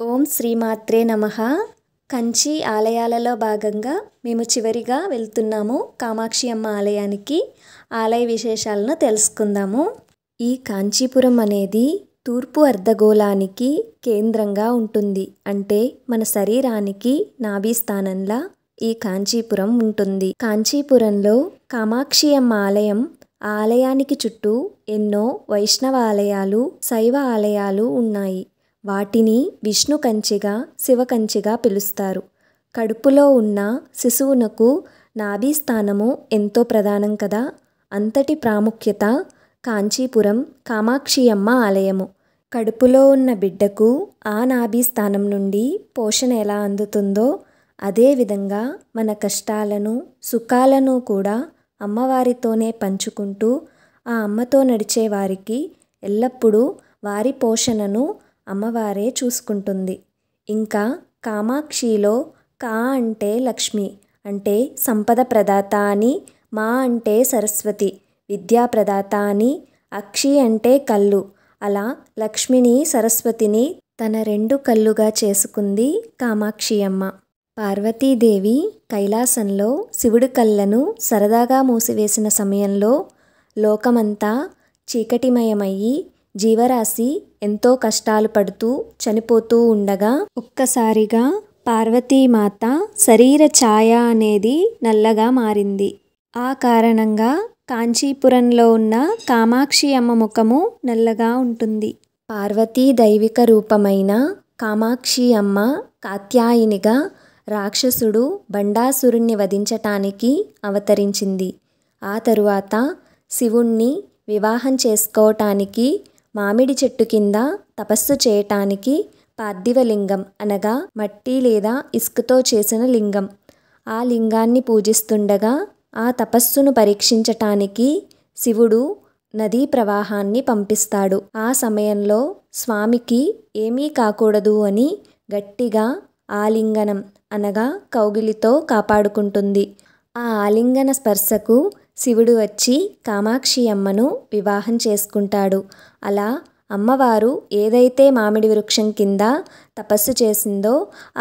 ఓం శ్రీమాత్రే నమః. కంచి ఆలయాలలో భాగంగా మేము చివరిగా వెళ్తున్నాము కామాక్షి అమ్మ ఆలయానికి. ఆలయ విశేషాలను తెలుసుకుందాము. ఈ కాంచీపురం అనేది తూర్పు అర్ధగోళానికి కేంద్రంగా ఉంటుంది. అంటే మన శరీరానికి నాభి స్థానంలా ఈ కాంచీపురం ఉంటుంది. కాంచీపురంలో కామాక్షి అమ్మ ఆలయం, ఆ ఆలయానికి చుట్టూ ఎన్నో వైష్ణవ ఆలయాలు, శైవ ఆలయాలు ఉన్నాయి. వాటిని విష్ణు కంచిగా, శివ కంచిగా పిలుస్తారు. కడుపులో ఉన్న శిశువునకు నాభి స్థానము ఎంతో ప్రధానం కదా. అంతటి ప్రాముఖ్యత కాంచీపురం కామాక్షి అమ్మ ఆలయము. కడుపులో ఉన్న బిడ్డకు ఆ నాభి స్థానం నుండి పోషణ ఎలా అందుతుందో, అదేవిధంగా మన కష్టాలను, సుఖాలను కూడా అమ్మవారితోనే పంచుకుంటూ, ఆ అమ్మతో నడిచే వారికి ఎల్లప్పుడూ వారి పోషణను అమ్మవారే చూసుకుంటుంది. ఇంకా కామాక్షిలో కా అంటే లక్ష్మి, అంటే సంపద ప్రదాత అని, మా అంటే సరస్వతి, విద్యా ప్రదాత అని, అక్షి అంటే కళ్ళు. అలా లక్ష్మిని, సరస్వతిని తన రెండు కళ్ళుగా చేసుకుంది కామాక్షి అమ్మ. పార్వతీదేవి కైలాసంలో శివుడి కళ్ళను సరదాగా మూసివేసిన సమయంలో లోకమంతా చీకటిమయమయ్యి జీవరాశి ఎంతో కష్టాలు పడుతూ చనిపోతూ ఉండగా ఒక్కసారిగా పార్వతీమాత శరీర ఛాయ అనేది నల్లగా మారింది. ఆ కారణంగా కాంచీపురంలో ఉన్న కామాక్షి అమ్మ ముఖము నల్లగా ఉంటుంది. పార్వతీ దైవిక రూపమైన కామాక్షి అమ్మ కాత్యాయినిగా రాక్షసుడు బండాసురుణ్ణి వధించటానికి అవతరించింది. ఆ తరువాత శివుణ్ణి వివాహం చేసుకోవటానికి మామిడి చెట్టు కింద తపస్సు చేయటానికి పార్థివలింగం అనగా మట్టి లేదా ఇసుకతో చేసిన లింగం, ఆ లింగాన్ని పూజిస్తుండగా ఆ తపస్సును పరీక్షించటానికి శివుడు నదీ ప్రవాహాన్ని పంపిస్తాడు. ఆ సమయంలో స్వామికి ఏమీ కాకూడదు అని గట్టిగా ఆలింగనం అనగా కౌగిలితో కాపాడుకుంటుంది. ఆ ఆలింగన స్పర్శకు శివుడు వచ్చి కామాక్షి అమ్మను వివాహం చేసుకుంటాడు. అలా అమ్మవారు ఏదైతే మామిడి వృక్షం కింద తపస్సు చేసిందో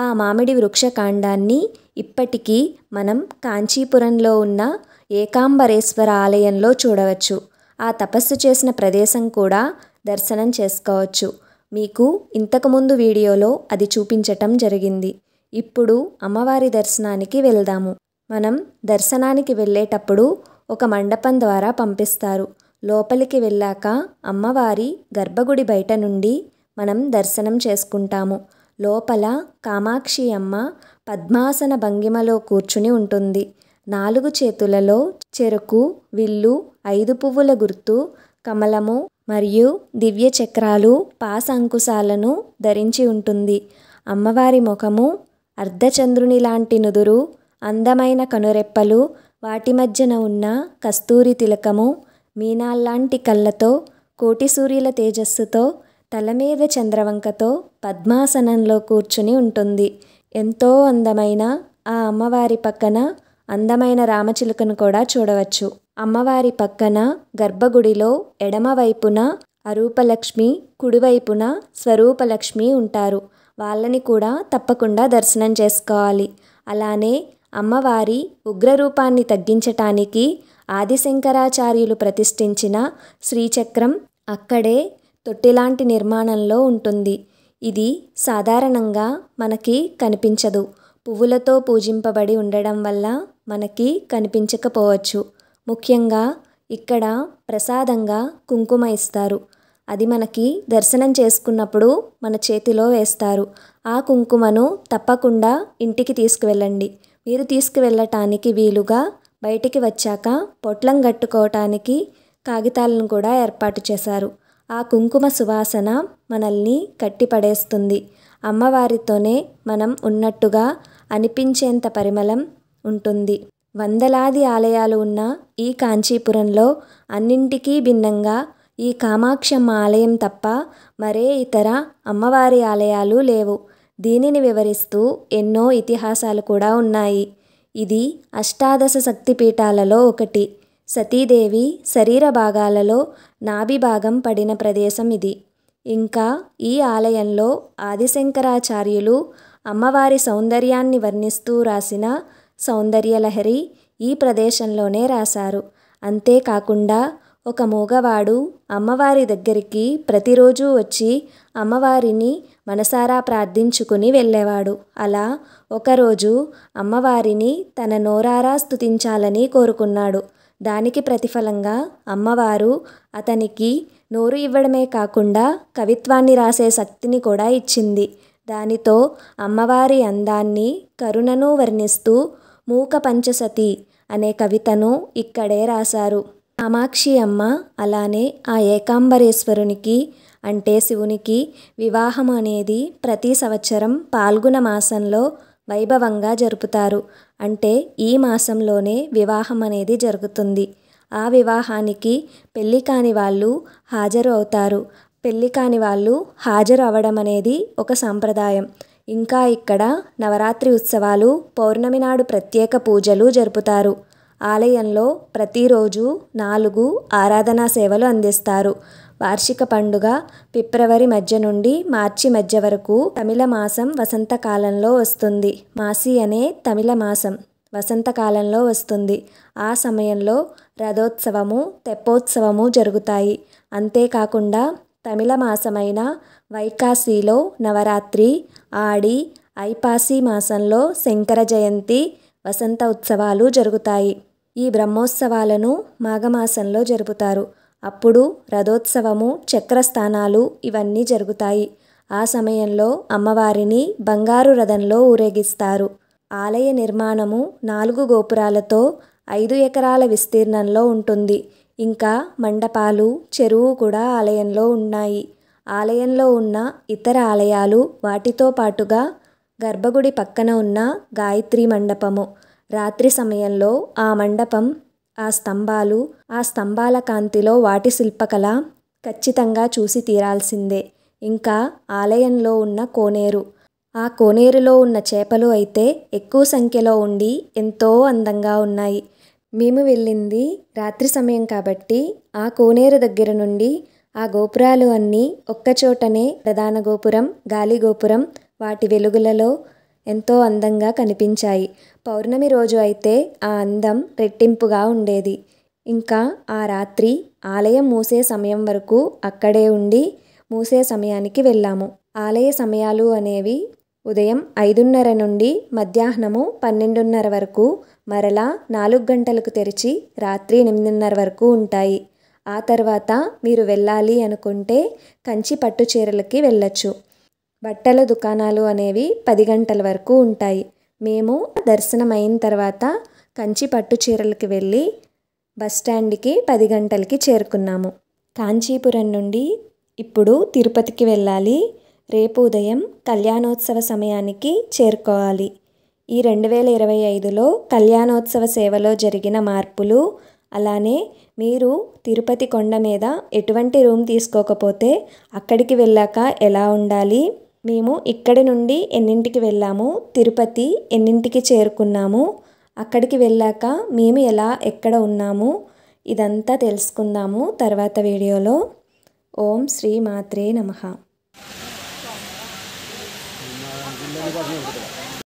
ఆ మామిడి వృక్ష కాండాన్ని ఇప్పటికీ మనం కాంచీపురంలో ఉన్న ఏకాంబరేశ్వర ఆలయంలో చూడవచ్చు. ఆ తపస్సు చేసిన ప్రదేశం కూడా దర్శనం చేసుకోవచ్చు. మీకు ఇంతకుముందు వీడియోలో అది చూపించటం జరిగింది. ఇప్పుడు అమ్మవారి దర్శనానికి వెళ్దాము. మనం దర్శనానికి వెళ్ళేటప్పుడు ఒక మండపం ద్వారా పంపిస్తారు. లోపలికి వెళ్ళాక అమ్మవారి గర్భగుడి బయట నుండి మనం దర్శనం చేసుకుంటాము. లోపల కామాక్షి అమ్మ పద్మాసన భంగిమలో కూర్చుని ఉంటుంది. 4 చేతులలో చెరుకు, విల్లు, 5 పువ్వుల గుర్తు, కమలము మరియు దివ్య చక్రాలు, పాస అంకుశాలను ధరించి ఉంటుంది. అమ్మవారి ముఖము అర్ధచంద్రుని లాంటి నుదురు, అందమైన కనురెప్పలు, వాటి మధ్యన ఉన్న కస్తూరి తిలకము, మీనాల్లాంటి కళ్ళతో, కోటి సూర్యుల తేజస్సుతో, తల మీద చంద్రవంకతో పద్మాసనంలో కూర్చుని ఉంటుంది. ఎంతో అందమైన ఆ అమ్మవారి పక్కన అందమైన రామచిలుకను కూడా చూడవచ్చు. అమ్మవారి పక్కన గర్భగుడిలో ఎడమవైపున అరూపలక్ష్మి, కుడివైపున స్వరూపలక్ష్మి ఉంటారు. వాళ్ళని కూడా తప్పకుండా దర్శనం చేసుకోవాలి. అలానే అమ్మవారి ఉగ్రరూపాన్ని తగ్గించటానికి ఆదిశంకరాచార్యులు ప్రతిష్ఠించిన శ్రీచక్రం అక్కడే తొట్టిలాంటి నిర్మాణంలో ఉంటుంది. ఇది సాధారణంగా మనకి కనిపించదు. పువ్వులతో పూజింపబడి ఉండడం వల్ల మనకి కనిపించకపోవచ్చు. ముఖ్యంగా ఇక్కడ ప్రసాదంగా కుంకుమ ఇస్తారు. అది మనకి దర్శనం చేసుకున్నప్పుడు మన చేతిలో వేస్తారు. ఆ కుంకుమను తప్పకుండా ఇంటికి తీసుకువెళ్ళండి. మీరు తీసుకువెళ్ళటానికి వీలుగా బయటికి వచ్చాక పొట్లం కట్టుకోవటానికి కాగితాలను కూడా ఏర్పాటు చేశారు. ఆ కుంకుమ సువాసన మనల్ని కట్టిపడేస్తుంది. అమ్మవారితోనే మనం ఉన్నట్టుగా అనిపించేంత పరిమళం ఉంటుంది. వందలాది ఆలయాలు ఉన్న ఈ కాంచీపురంలో అన్నింటికీ భిన్నంగా ఈ కామాక్షమ్మ ఆలయం తప్ప మరే ఇతర అమ్మవారి ఆలయాలు లేవు. దీనిని వివరిస్తూ ఎన్నో ఇతిహాసాలు కూడా ఉన్నాయి. ఇది అష్టాదశ శక్తిపీఠాలలో ఒకటి. సతీదేవి శరీర భాగాలలో నాభి భాగం పడిన ప్రదేశం ఇది. ఇంకా ఈ ఆలయంలో ఆదిశంకరాచార్యులు అమ్మవారి సౌందర్యాన్ని వర్ణిస్తూ రాసిన సౌందర్యలహరి ఈ ప్రదేశంలోనే రాశారు. అంతేకాకుండా ఒక మూగవాడు అమ్మవారి దగ్గరికి ప్రతిరోజు వచ్చి అమ్మవారిని మనసారా ప్రార్థించుకుని వెళ్ళేవాడు. అలా ఒకరోజు అమ్మవారిని తన నోరారా స్తుతించాలని కోరుకున్నాడు. దానికి ప్రతిఫలంగా అమ్మవారు అతనికి నోరు ఇవ్వడమే కాకుండా కవిత్వాన్ని రాసే శక్తిని కూడా ఇచ్చింది. దానితో అమ్మవారి అందాన్ని, కరుణను వర్ణిస్తూ మూక పంచసతి అనే కవితను ఇక్కడే రాశారు. కామాక్షి అమ్మ అలానే ఆ ఏకాంబరేశ్వరునికి అంటే శివునికి వివాహం అనేది ప్రతి సంవత్సరం పాల్గొన మాసంలో వైభవంగా జరుపుతారు. అంటే ఈ మాసంలోనే వివాహం అనేది జరుగుతుంది. ఆ వివాహానికి పెళ్ళి కాని వాళ్ళు హాజరు అవుతారు. పెళ్ళి కాని వాళ్ళు హాజరు అవ్వడం అనేది ఒక సాంప్రదాయం. ఇంకా ఇక్కడ నవరాత్రి ఉత్సవాలు, పౌర్ణమి నాడు ప్రత్యేక పూజలు జరుపుతారు. ఆలయంలో ప్రతిరోజు 4 ఆరాధనా సేవలు అందిస్తారు. వార్షిక పండుగ ఫిబ్రవరి మధ్య నుండి మార్చి మధ్య వరకు తమిళ మాసం వసంతకాలంలో వస్తుంది. మాసి అనే తమిళ మాసం వసంతకాలంలో వస్తుంది. ఆ సమయంలో రథోత్సవము, తెప్పోత్సవము జరుగుతాయి. అంతేకాకుండా తమిళ మాసమైన వైకాసిలో నవరాత్రి, ఆడి, ఐపాసి మాసంలో శంకర జయంతి, వసంత ఉత్సవాలు జరుగుతాయి. ఈ బ్రహ్మోత్సవాలను మాఘమాసంలో జరుపుతారు. అప్పుడు రథోత్సవము, చక్రస్థానాలు ఇవన్నీ జరుగుతాయి. ఆ సమయంలో అమ్మవారిని బంగారు రథంలో ఊరేగిస్తారు. ఆలయ నిర్మాణము 4 గోపురాలతో 5 ఎకరాల విస్తీర్ణంలో ఉంటుంది. ఇంకా మండపాలు, చెరువు కూడా ఆలయంలో ఉన్నాయి. ఆలయంలో ఉన్న ఇతర ఆలయాలు, వాటితో పాటుగా గర్భగుడి పక్కన ఉన్న గాయత్రి మండపము. రాత్రి సమయంలో ఆ మండపం, ఆ స్తంభాల కాంతిలో వాటి శిల్పకళ ఖచ్చితంగా చూసి తీరాల్సిందే. ఇంకా ఆలయంలో ఉన్న కోనేరు, ఆ కోనేరులో ఉన్న చేపలు అయితే ఎక్కువ సంఖ్యలో ఉండి ఎంతో అందంగా ఉన్నాయి. మేము వెళ్ళింది రాత్రి సమయం కాబట్టి ఆ కోనేరు దగ్గర నుండి ఆ గోపురాలు అన్నీ ఒక్కచోటనే, ప్రధాన గోపురం, గాలి గోపురం, వాటి వెలుగులలో ఎంతో అందంగా కనిపించాయి. పౌర్ణమి రోజు అయితే ఆ అందం రెట్టింపుగా ఉండేది. ఇంకా ఆ రాత్రి ఆలయం మూసే సమయం వరకు అక్కడే ఉండి మూసే సమయానికి వెళ్ళాము. ఆలయ సమయాలు అనేవి ఉదయం 5:30 నుండి మధ్యాహ్నము 12:30 వరకు, మరలా 4 గంటలకు తెరిచి రాత్రి 8:30 వరకు ఉంటాయి. ఆ తర్వాత మీరు వెళ్ళాలి అనుకుంటే కంచి పట్టు చీరలకి వెళ్ళొచ్చు. బట్టల దుకాణాలు అనేవి 10 గంటల వరకు ఉంటాయి. మేము దర్శనం అయిన తర్వాత కంచి పట్టు చీరలకి వెళ్ళి బస్టాండ్కి 10 గంటలకి చేరుకున్నాము. కాంచీపురం నుండి ఇప్పుడు తిరుపతికి వెళ్ళాలి. రేపు ఉదయం కళ్యాణోత్సవ సమయానికి చేరుకోవాలి. ఈ 2025లో కళ్యాణోత్సవ సేవలో జరిగిన మార్పులు, అలానే మీరు తిరుపతి కొండ మీద ఎటువంటి రూమ్ తీసుకోకపోతే అక్కడికి వెళ్ళాక ఎలా ఉండాలి, మేము ఇక్కడి నుండి ఎన్నింటికి వెళ్ళాము, తిరుపతి ఎన్నింటికి చేరుకున్నాము, అక్కడికి వెళ్ళాక మేము ఎక్కడ ఉన్నాము, ఇదంతా తెలుసుకుందాము తర్వాత వీడియోలో. ఓం శ్రీ మాత్రే నమః.